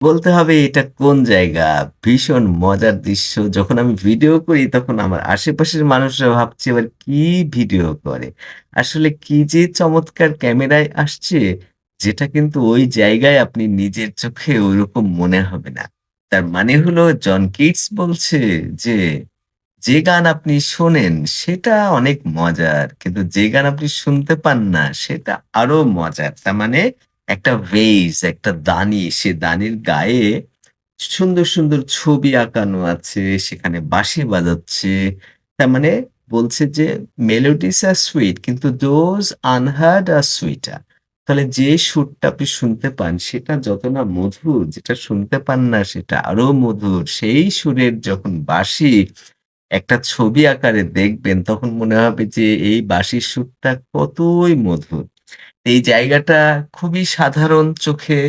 বলতে হবে এটা কোন জায়গা? ভীষণ মজার দৃশ্য। যখন আমি ভিডিও করি তখন আমার আশেপাশের মানুষরা ভাবছে এবার কি ভিডিও করে? আসলে কি যে চমৎকার ক্যামেরায় আসছে, যেটা কিন্তু ওই জায়গায় আপনি নিজের চোখে ওইরকম মনে হবে না। তার মানে হলো জন কিটস বলছে যে, যে গান আপনি শোনেন সেটা অনেক মজার। কিন্তু যে গান আপনি শুনতে পান না সেটা আরো মজার। তার মানে একটা ভেইস, একটা দানি, সে দানির গায়ে সুন্দর, সুন্দর ছবি আঁকানো আছে। সেখানে বাঁশি বাজাচ্ছে। তার মানে বলছে যে, "মেলোডিস আর সুইট কিন্তু দোজ আনহার্ড আর সুইটার।" তাহলে যে সুরটা আপনি শুনতে পান সেটা যত না মধুর, যেটা শুনতে পান না সেটা আরো মধুর। সেই সুরের যখন বাঁশি একটা ছবি আকারে দেখবেন তখন মনে হবে যে এই বাঁশির সুরটা কতই মধুর। এই জায়গাটা খুবই সাধারণ চোখে,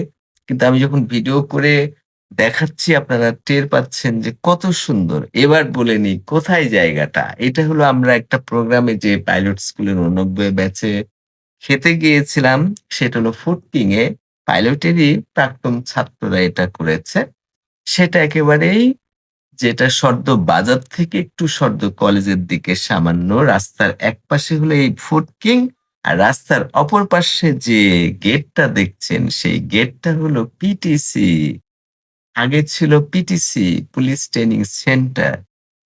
কিন্তু আমি যখন ভিডিও করে দেখাচ্ছি আপনারা টের পাচ্ছেন যে কত সুন্দর। এবার বলে নিই কোথায় জায়গাটা? এটা হলো আমরা একটা প্রোগ্রামে যে পাইলট স্কুলের ৮৯ ব্যাচে খেতে গিয়েছিলাম। সেটা হলো ফুড কিং এ। পাইলটেরই প্রাক্তন ছাত্ররা এটা করেছে। সেটা একেবারেই যেটা সদ্য বাজার থেকে একটু সদ্য কলেজের দিকে সামান্য রাস্তার একপাশে হলো এই ফুড কিং, আর রাস্তার অপর পাশে যে গেটটা দেখছেন সেই গেটটা হলো পিটিসি। আগে ছিল পিটিসি, পুলিশ ট্রেনিং সেন্টার।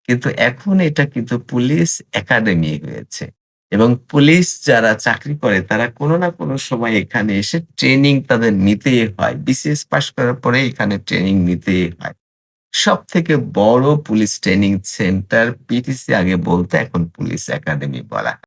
কিন্তু এখন এটা কিন্তু পুলিশ একাডেমি হয়েছে। এবং পুলিশ যারা চাকরি করে তারা কোনো না কোনো সময় এখানে এসে ট্রেনিং তাদের নিতেই হয়। বিসিএস পাস করার পরে এখানে ট্রেনিং নিতেই হয়। সবথেকে বড় পুলিশ ট্রেনিং সেন্টার পিটিসি আগে বলতো, এখন পুলিশ একাডেমি বলা